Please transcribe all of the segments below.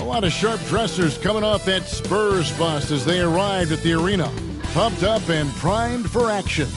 A lot of sharp dressers coming off that Spurs bus as they arrived at the arena, pumped up and primed for action.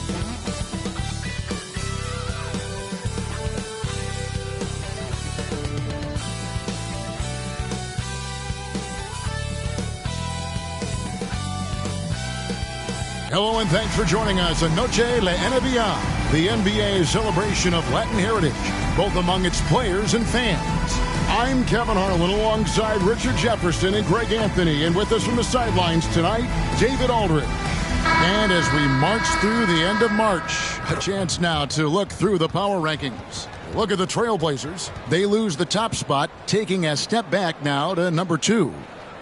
Hello and thanks for joining us on Noche La NBA, the NBA celebration of Latin heritage, both among its players and fans. I'm Kevin Harlan alongside Richard Jefferson and Greg Anthony, and with us from the sidelines tonight, David Aldridge. And as we march through the end of March, a chance now to look through the power rankings. Look at the Trailblazers. They lose the top spot, taking a step back now to number 2.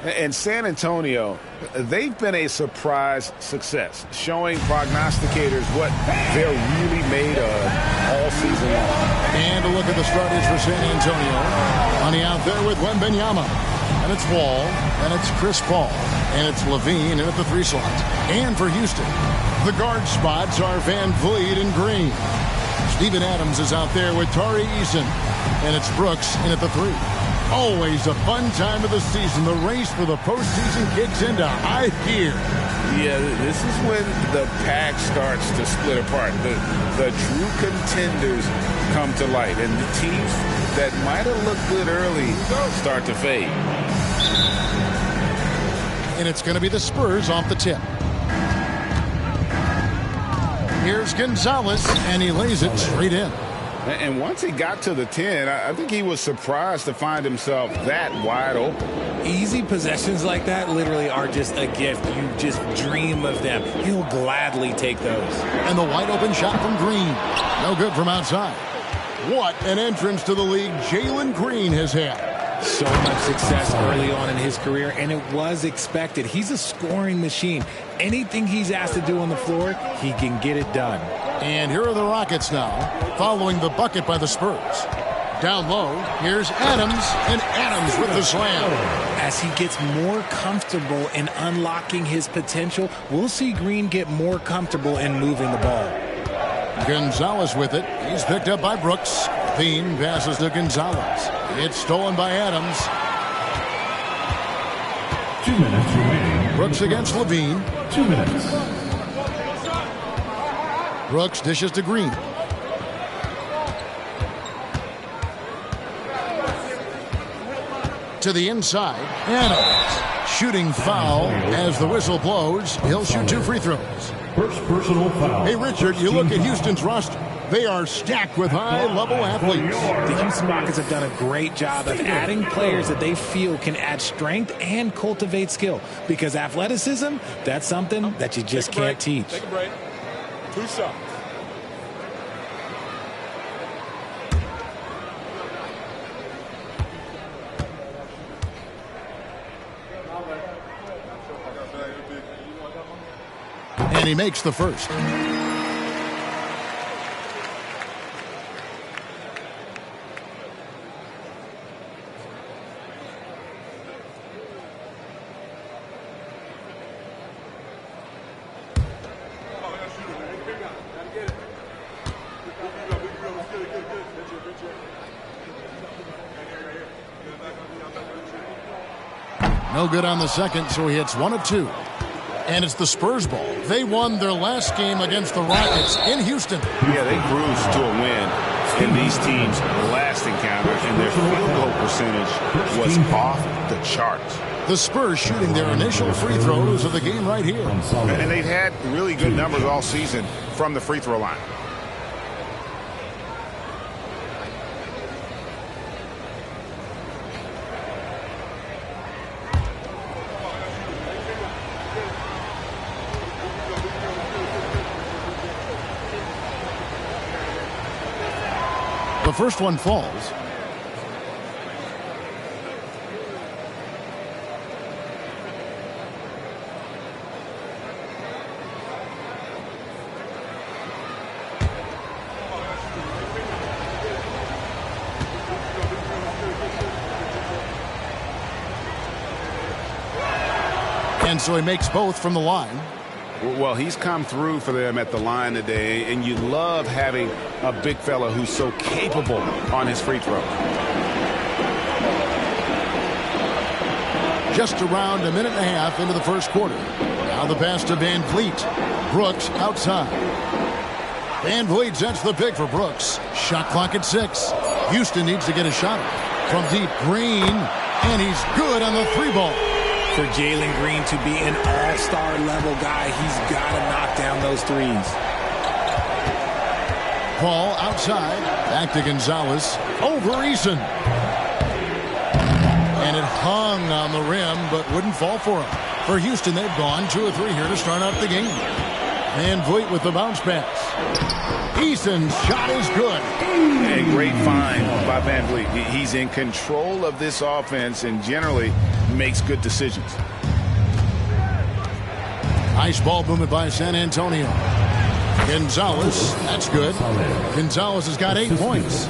And San Antonio, they've been a surprise success, showing prognosticators what they're really made of all season long. And a look at the starters for San Antonio. Honey out there with Wembanyama. And it's Wall. And it's Chris Paul. And it's Levine in at the 3 slot. And for Houston, the guard spots are Van Vliet and Green. Steven Adams is out there with Tari Eason. And it's Brooks in at the 3. Always a fun time of the season. The race for the postseason kicks into high gear. Yeah, this is when the pack starts to split apart. The true contenders come to light, and the teams that might have looked good early start to fade. And it's going to be the Spurs off the tip. Here's Gonzalez, and he lays it straight in. And once he got to the 10, I think he was surprised to find himself that wide open. Easy possessions like that literally are just a gift. You just dream of them. He'll gladly take those. And the wide open shot from Green. No good from outside. What an entrance to the league Jalen Green has had. So much success early on in his career, and it was expected. He's a scoring machine. Anything he's asked to do on the floor, he can get it done. And here are the Rockets now, following the bucket by the Spurs. Down low, here's Adams, and Adams with the slam. As he gets more comfortable in unlocking his potential, we'll see Green get more comfortable in moving the ball. Gonzalez with it. He's picked up by Brooks. Thiem passes to Gonzalez. It's stolen by Adams. 2 minutes remaining. Brooks against Levine. 2 minutes. Brooks dishes to Green. To the inside. Adams. Shooting foul as the whistle blows. He'll shoot 2 free throws. First personal foul. Hey, Richard, you look at Houston's roster. They are stacked with high-level athletes. The Houston Rockets have done a great job of adding players that they feel can add strength and cultivate skill. Because athleticism, that's something that you just can't teach. Take a break. 2 shots. And he makes the first. No good on the second, so he hits 1 of 2. And it's the Spurs ball. They won their last game against the Rockets in Houston. Yeah, they cruised to a win in these teams' last encounter, and their field goal percentage was off the charts. The Spurs shooting their initial free throws of the game right here. And they've had really good numbers all season from the free throw line. The first one falls. And so he makes both from the line. Well, he's come through for them at the line today, and you love having a big fella who's so capable on his free throw. Just around a minute and a half into the first quarter. Now the pass to Van Vliet. Brooks outside. Van Vliet sets the pick for Brooks. Shot clock at 6. Houston needs to get a shot from deep. Green, and he's good on the 3-ball. For Jalen Green to be an all-star level guy, he's got to knock down those threes. Paul outside. Back to Gonzalez. Over Eason. And it hung on the rim, but wouldn't fall for him. For Houston, they've gone 2 or 3 here to start out the game. Van Vliet with the bounce pass. Eason's shot is good. A great find by Van Vliet. He's in control of this offense and generally makes good decisions. Nice ball movement by San Antonio. Gonzalez, that's good. Gonzalez has got 8 points.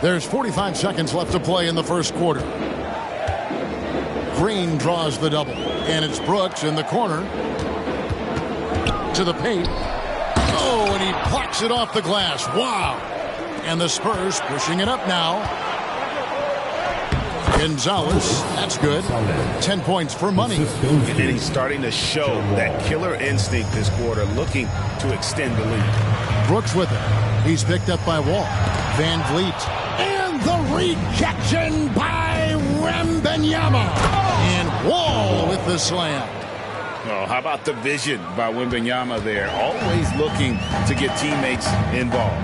There's 45 seconds left to play in the first quarter. Green draws the double, and it's Brooks in the corner. To the paint. Oh, and he plucks it off the glass. Wow. And the Spurs pushing it up now. Gonzalez, that's good. 10 points for money. And he's starting to show that killer instinct this quarter, looking to extend the lead. Brooks with it. He's picked up by Wall. Van Vliet. And the rejection by Wembanyama. And Wall with the slam. Oh, how about the vision by Wembanyama there? Always looking to get teammates involved.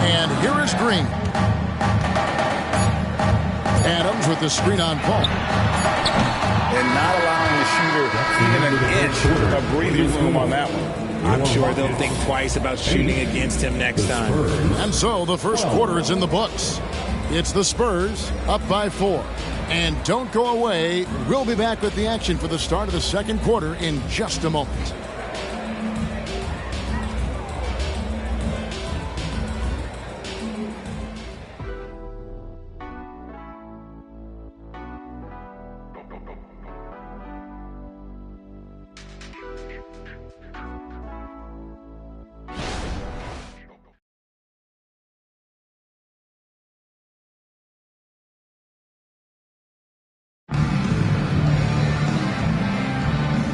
And here is Green. Adams with the screen on Paul. And not allowing the shooter even an inch of breathing room on that one. I'm sure they'll think twice about shooting against him next time. And so the first quarter is in the books. It's the Spurs up by 4. And don't go away. We'll be back with the action for the start of the second quarter in just a moment.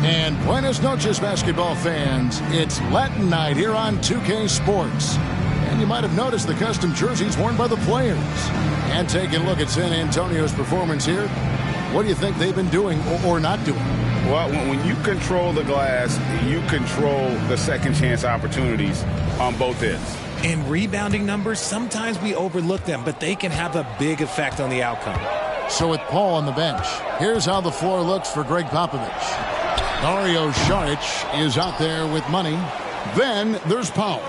And buenas noches, basketball fans. It's Latin night here on 2K Sports. And you might have noticed the custom jerseys worn by the players. And taking a look at San Antonio's performance here, what do you think they've been doing or not doing? Well, when you control the glass, you control the second chance opportunities on both ends. In rebounding numbers, sometimes we overlook them, but they can have a big effect on the outcome. So with Paul on the bench, here's how the floor looks for Greg Popovich. Dario Saric is out there with money. Then there's Powell.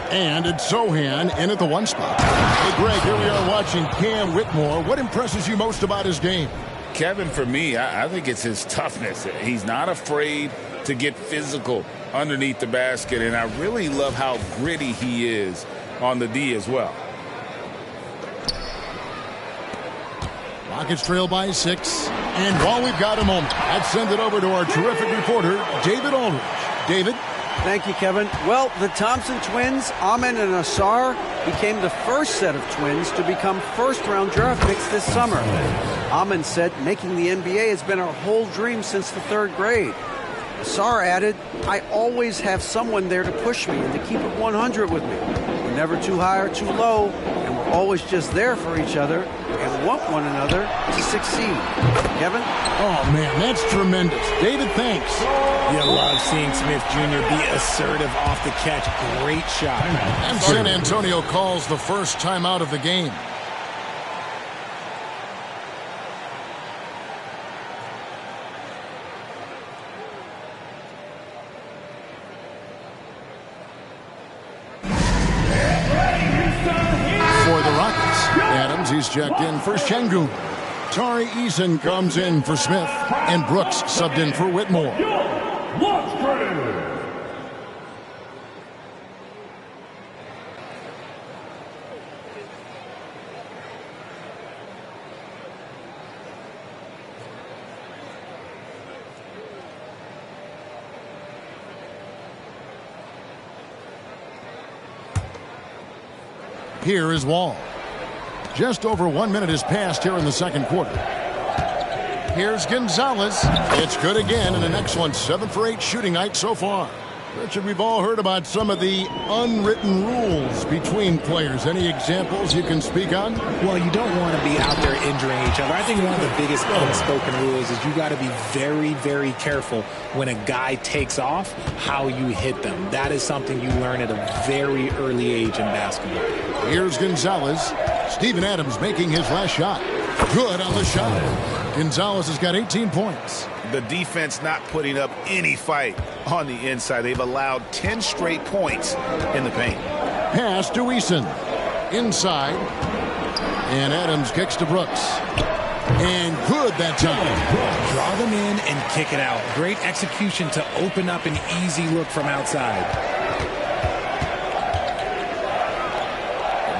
And it's Sohan in at the 1 spot. Hey, Greg, here we are watching Cam Whitmore. What impresses you most about his game? Kevin, for me, I think it's his toughness. He's not afraid to get physical underneath the basket, and I really love how gritty he is on the D as well. Rockets trail by 6. And while we've got a moment, let's send it over to our terrific reporter, David Aldridge. David? Thank you, Kevin. Well, the Thompson twins, Amen and Asar, became the first set of twins to become first-round draft picks this summer. Amen said making the NBA has been our whole dream since the 3rd grade. Asar added, I always have someone there to push me and to keep it 100 with me. We're never too high or too low, and we're always just there for each other and want one another to succeed. Kevin? Oh, man, that's tremendous. David, thanks. You love seeing Smith Jr. be assertive off the catch. Great shot. And San Antonio calls the first timeout of the game. For the Rockets, Adams, he's checked in for Şengün. Tari Eason comes in for Smith, and Brooks subbed in for Whitmore. Here is Wall. Just over 1 minute has passed here in the second quarter. Here's Gonzalez. It's good again, and an excellent 7 for 8 shooting night so far. Richard, we've all heard about some of the unwritten rules between players. Any examples you can speak on? Well, you don't want to be out there injuring each other. I think one of the biggest unspoken rules is you got to be very, very careful when a guy takes off, how you hit them. That is something you learn at a very early age in basketball. Here's Gonzalez. Steven Adams making his last shot. Good on the shot. Gonzalez has got 18 points. The defense not putting up any fight on the inside. They've allowed 10 straight points in the paint. Pass to Eason. Inside. And Adams kicks to Brooks. And good that time. Draw them in and kick it out. Great execution to open up an easy look from outside.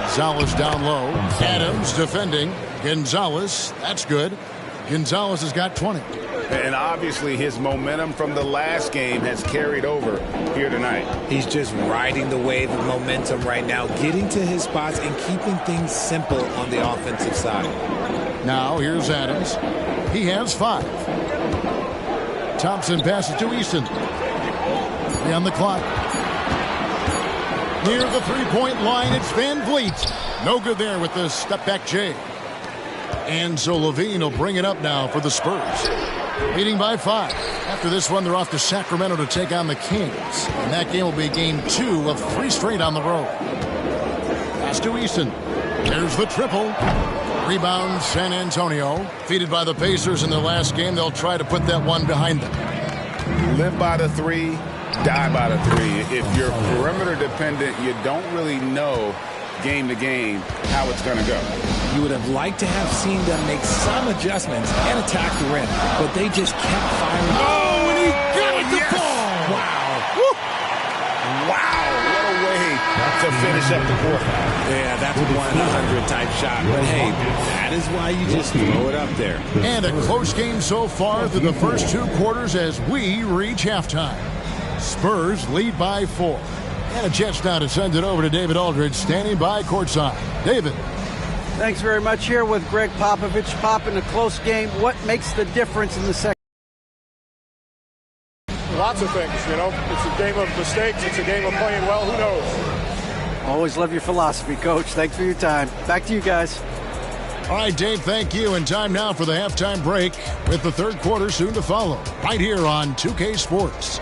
Gonzalez down low. Adams defending. Gonzalez, that's good. Gonzalez has got 20. And obviously his momentum from the last game has carried over here tonight. He's just riding the wave of momentum right now, getting to his spots and keeping things simple on the offensive side. Now here's Adams. He has 5. Thompson passes to Easton. 3 on the clock. Near the three-point line, it's Van Vliet. No good there with the step-back J. And so Levine will bring it up now for the Spurs. Leading by 5. After this one, they're off to Sacramento to take on the Kings. And that game will be game 2 of 3 straight on the road. Pass to Easton. There's the triple. Rebound, San Antonio. Defeated by the Pacers in their last game. They'll try to put that one behind them. Live by the 3, die by the 3. If you're perimeter dependent, you don't really know game to game how it's going to go. You would have liked to have seen them make some adjustments and attack the rim, but they just kept firing. Oh, and he got the ball! Wow. Woo. Wow, what a way to finish up the quarter. Yeah, that's a 1 in 100 type shot, but hey, that is why you just throw it up there. And a close game so far through the first 2 quarters as we reach halftime. Spurs lead by 4. And a chance now to send it over to David Aldridge, standing by courtside. David. Thanks very much. Here with Greg Popovich. Pop, in a close game, what makes the difference in the second? Lots of things, you know. It's a game of mistakes. It's a game of playing well. Who knows? Always love your philosophy, Coach. Thanks for your time. Back to you guys. All right, Dave, thank you. And time now for the halftime break with the third quarter soon to follow. Right here on 2K Sports.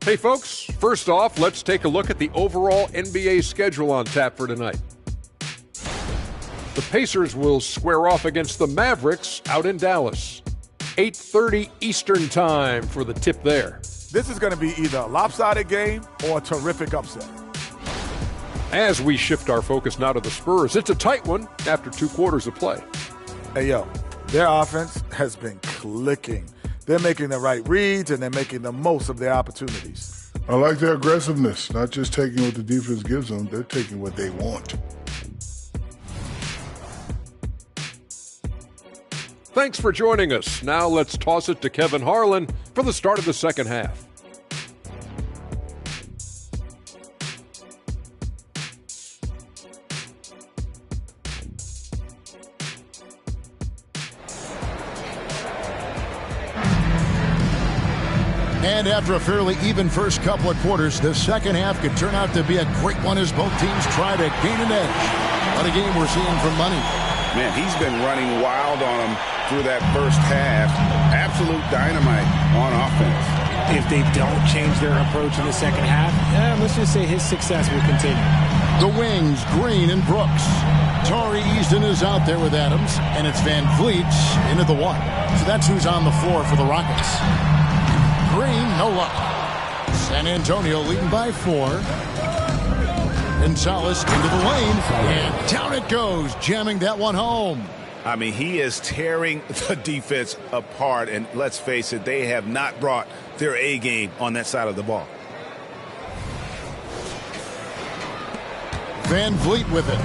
Hey folks, first off, let's take a look at the overall NBA schedule on tap for tonight. The Pacers will square off against the Mavericks out in Dallas. 8:30 Eastern time for the tip there. This is going to be either a lopsided game or a terrific upset. As we shift our focus now to the Spurs, it's a tight one after 2 quarters of play. Hey, yo, their offense has been clicking. They're making the right reads, and they're making the most of their opportunities. I like their aggressiveness, not just taking what the defense gives them, they're taking what they want. Thanks for joining us. Now let's toss it to Kevin Harlan for the start of the second half. And after a fairly even first couple of quarters, the second half could turn out to be a great one as both teams try to gain an edge. What a game we're seeing from Money. Man, he's been running wild on them through that first half. Absolute dynamite on offense. If they don't change their approach in the second half, let's just say his success will continue. The wings, Green and Brooks. Tari Easton is out there with Adams, and it's Van Vliet into the 1. So that's who's on the floor for the Rockets. Green, no luck. San Antonio leading by 4. Gonzalez into the lane, and down it goes, jamming that one home. I mean, he is tearing the defense apart, and let's face it, they have not brought their A game on that side of the ball. Van Vliet with it.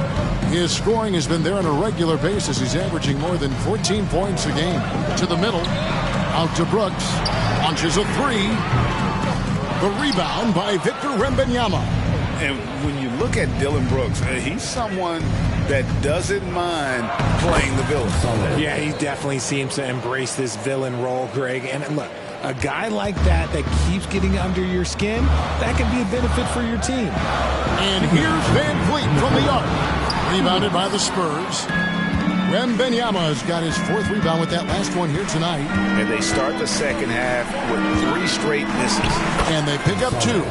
His scoring has been there on a regular basis. He's averaging more than 14 points a game. To the middle. Out to Brooks. Launches a three. The rebound by Victor Wembanyama. And when you look at Dylan Brooks, he's someone that doesn't mind playing the villain. Yeah, he definitely seems to embrace this villain role, Greg. And look, a guy like that keeps getting under your skin, that can be a benefit for your team. And here's Van Vliet from the arc. Rebounded by the Spurs. Wembanyama has got his fourth rebound with that last one here tonight. And they start the second half with 3 straight misses. And they pick up 2.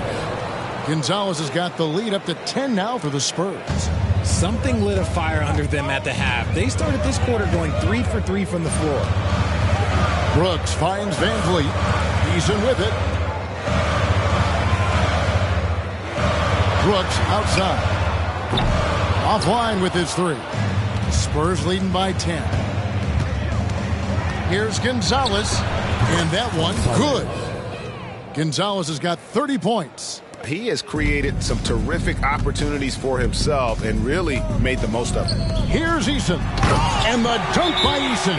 Gonzalez has got the lead up to 10 now for the Spurs. Something lit a fire under them at the half. They started this quarter going 3 for 3 from the floor. Brooks finds Van Vliet. He's in with it. Brooks outside. Offline with his 3. Spurs leading by 10. Here's Gonzalez. And that one, good. Gonzalez has got 30 points. He has created some terrific opportunities for himself and really made the most of it. Here's Eason. And the dunk by Eason.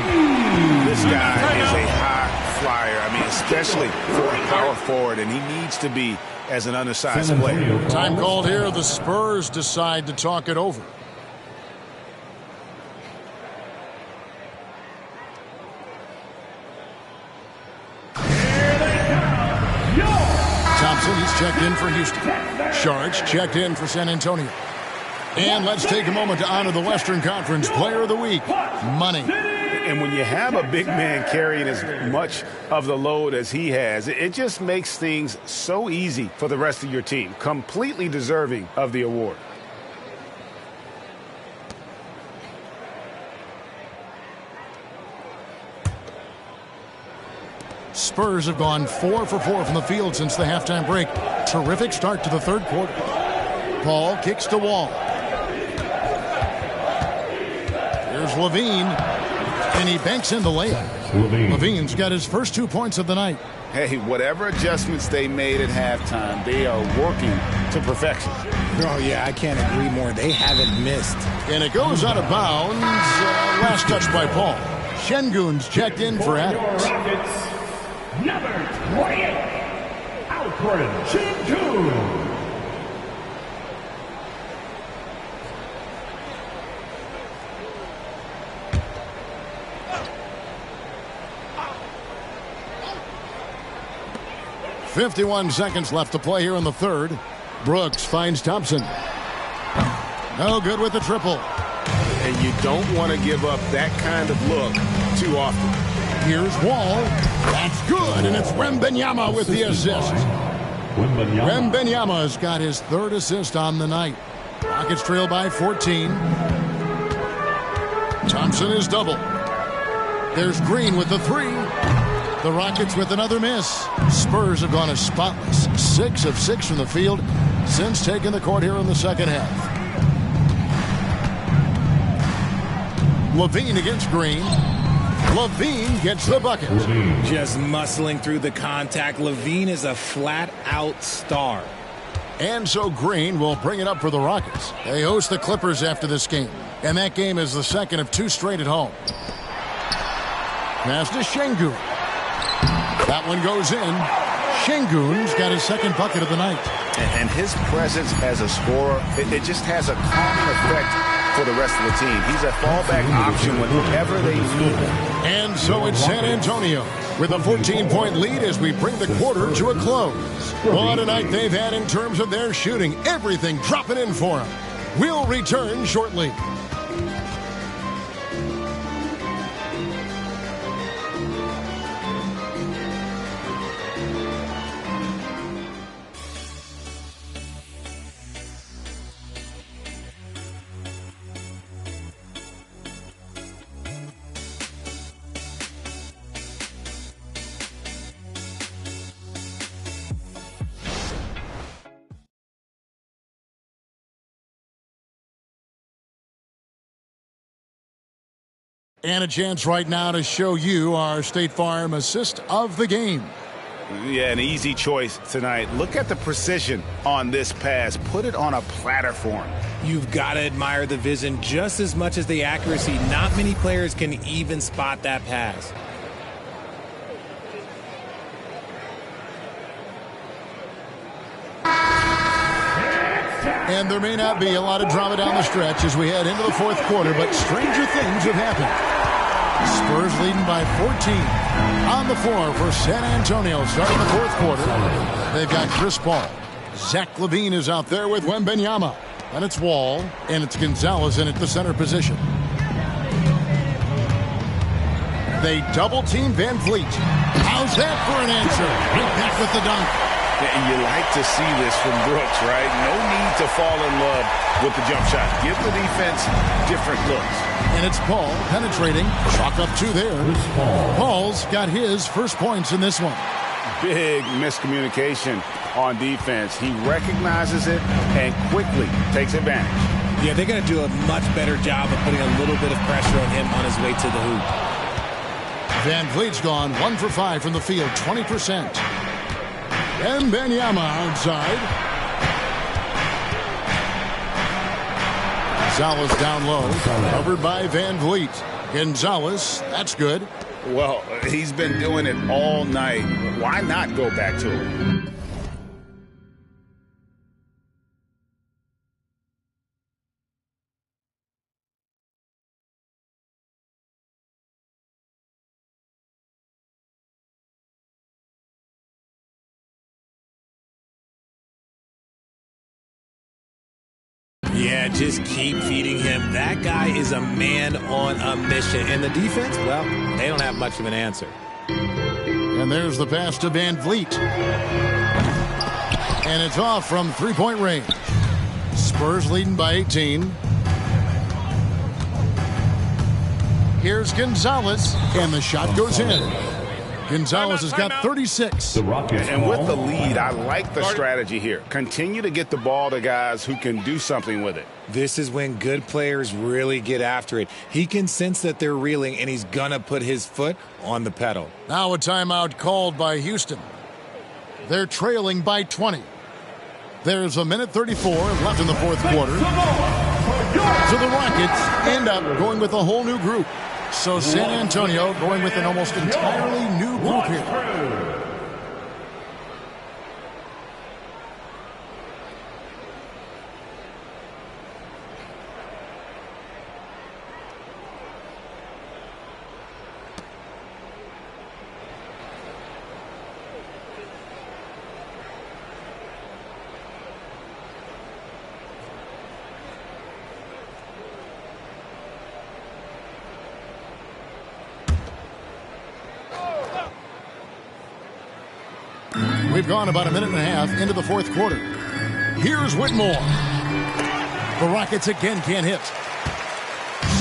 This guy is a high flyer. I mean, especially for a power forward, and he needs to be as an undersized player. Time called here. The Spurs decide to talk it over. Thompson, he's checked in for Houston. Sharks checked in for San Antonio. And let's take a moment to honor the Western Conference Player of the Week, Money. And when you have a big man carrying as much of the load as he has, it just makes things so easy for the rest of your team. Completely deserving of the award. Spurs have gone 4 for 4 from the field since the halftime break. Terrific start to the third quarter. Paul kicks to Wall. Here's Levine. And he banks in the layup. Levine's got his first 2 points of the night. Hey, whatever adjustments they made at halftime, they are working to perfection. Oh, yeah, I can't agree more. They haven't missed. And it goes out of bounds. Last touch by Paul. Şengün's checked in for Adams. Number 28, Alperen Şengün. .51 seconds left to play here in the third. Brooks finds Thompson. No good with the triple. And you don't want to give up that kind of look too often. Here's Wall. That's good, and it's Wembanyama with the assist. Wembanyama's got his third assist on the night. Rockets trail by 14. Thompson is double. There's Green with the 3. The Rockets with another miss. Spurs have gone as spotless. 6 of 6 from the field since taking the court here in the second half. Levine against Green. Levine gets the bucket. Just muscling through the contact. Levine is a flat-out star. And so Green will bring it up for the Rockets. They host the Clippers after this game. And that game is the second of 2 straight at home. Pass to Şengün. That one goes in. Şengün's got his second bucket of the night. And his presence as a scorer, it just has a calming effect for the rest of the team. He's a fallback option whenever they need him. And so it's San Antonio with a 14-point lead as we bring the quarter to a close. What a night they've had in terms of their shooting. Everything dropping in for them. We'll return shortly. And a chance right now to show you our State Farm assist of the game. Yeah, an easy choice tonight. Look at the precision on this pass. Put it on a platter for him. You've got to admire the vision just as much as the accuracy. Not many players can even spot that pass. And there may not be a lot of drama down the stretch as we head into the fourth quarter, but stranger things have happened. Spurs leading by 14 on the floor for San Antonio starting the fourth quarter. They've got Chris Paul. Zach LaVine is out there with Wembanyama. And it's Wall, and it's Gonzalez in at the center position. They double-team Van Vliet. How's that for an answer? Right back with the dunk. And you like to see this from Brooks, right? No need to fall in love with the jump shot. Give the defense different looks. And it's Paul penetrating. Chalk up two there. Paul's got his first points in this one. Big miscommunication on defense. He recognizes it and quickly takes advantage. Yeah, they're going to do a much better job of putting a little bit of pressure on him on his way to the hoop. Van Vliet's gone 1 for 5 from the field, 20%. And Wembanyama outside. Gonzalez down low, covered by Van Vliet. Gonzalez, that's good. Well, he's been doing it all night. Why not go back to him? Yeah, just keep feeding him. That guy is a man on a mission. And the defense, well, they don't have much of an answer. And there's the pass to Van Vliet. And it's off from three-point range. Spurs leading by 18. Here's Gonzalez, and the shot goes in. Gonzalez has got 36. And with the lead, I like the strategy here. Continue to get the ball to guys who can do something with it. This is when good players really get after it. He can sense that they're reeling, and he's going to put his foot on the pedal. Now a timeout called by Houston. They're trailing by 20. There's a minute 34 left in the fourth quarter. So the Rockets end up going with a whole new group. So San Antonio going with an almost entirely new group here. We've gone about a minute and a half into the fourth quarter. Here's Whitmore. The Rockets again can't hit.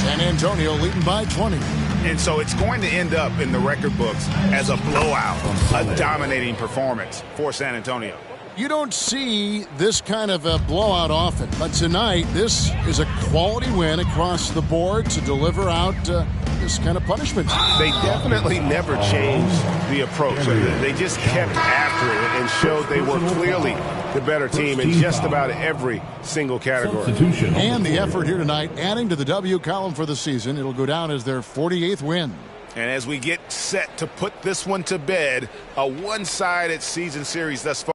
San Antonio leading by 20. And so it's going to end up in the record books as a blowout, a dominating performance for San Antonio. You don't see this kind of a blowout often, but tonight this is a quality win across the board to deliver out this kind of punishment. They definitely never changed the approach. They just kept after it and showed they were clearly the better team in just about every single category. And the effort here tonight, adding to the W column for the season, it'll go down as their 48th win. And as we get set to put this one to bed, a one-sided season series thus far.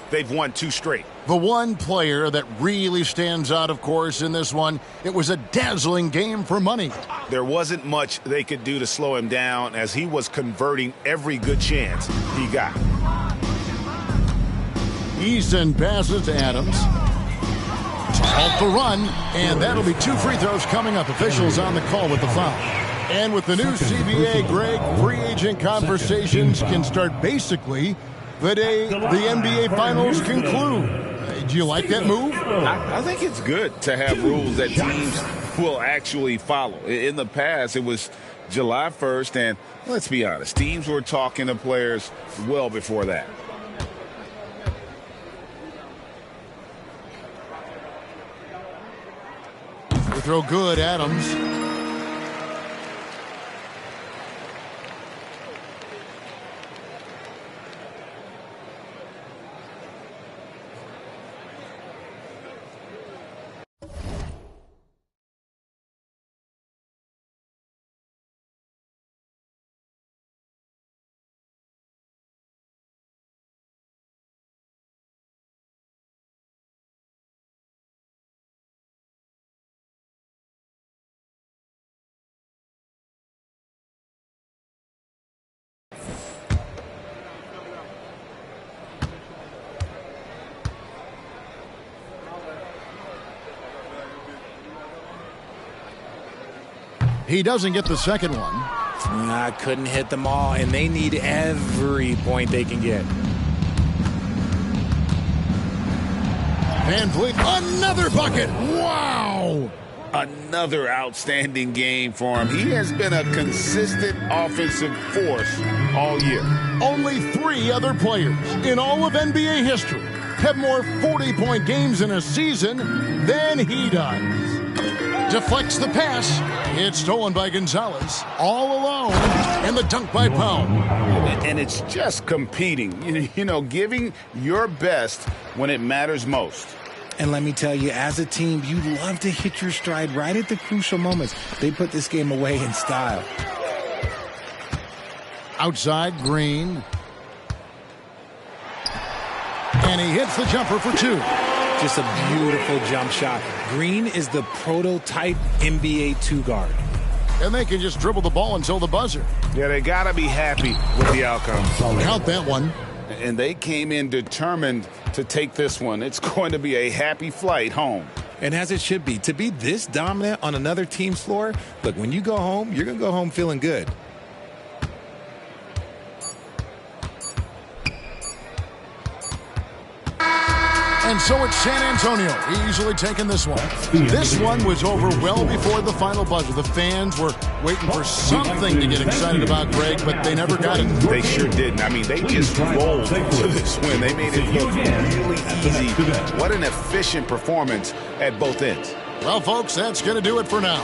They've won 2 straight. The one player that really stands out, of course, in this one, it was a dazzling game for money. There wasn't much they could do to slow him down as he was converting every good chance he got. Easton passes to Adams. To halt the run, and that'll be 2 free throws coming up. Officials on the call with the foul. And with the new CBA, Greg, free agent conversations can start basically the day the NBA Finals conclude. Do you like that move? I think it's good to have rules that teams will actually follow. In the past, it was July 1st, and let's be honest, teams were talking to players well before that. The throw good, Adams. He doesn't get the second one. I couldn't hit them all, and they need every point they can get. Van Vliet, another bucket. Wow. Another outstanding game for him. He has been a consistent offensive force all year. Only 3 other players in all of NBA history have more 40-point games in a season than he does. Deflects the pass. It's stolen by Gonzalez. All alone. And the dunk by Powell. And it's just competing. You know, giving your best when it matters most. And let me tell you, as a team, you love to hit your stride right at the crucial moments. They put this game away in style. Outside, Green. And he hits the jumper for 2. Just a beautiful jump shot. Green is the prototype NBA 2 guard. And they can just dribble the ball until the buzzer. Yeah, they got to be happy with the outcome. Count that one. And they came in determined to take this one. It's going to be a happy flight home. And as it should be. To be this dominant on another team's floor, look, when you go home, you're going to go home feeling good. And so it's San Antonio easily taking this one. This one was over well before the final buzzer. The fans were waiting for something to get excited about, Greg, but they never got it. They sure didn't. I mean, they just rolled to this win. They made it look really easy. What an efficient performance at both ends. Well, folks, that's going to do it for now.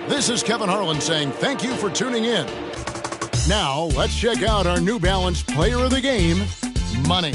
This is Kevin Harlan saying thank you for tuning in. Now, let's check out our New Balance Player of the Game, Money.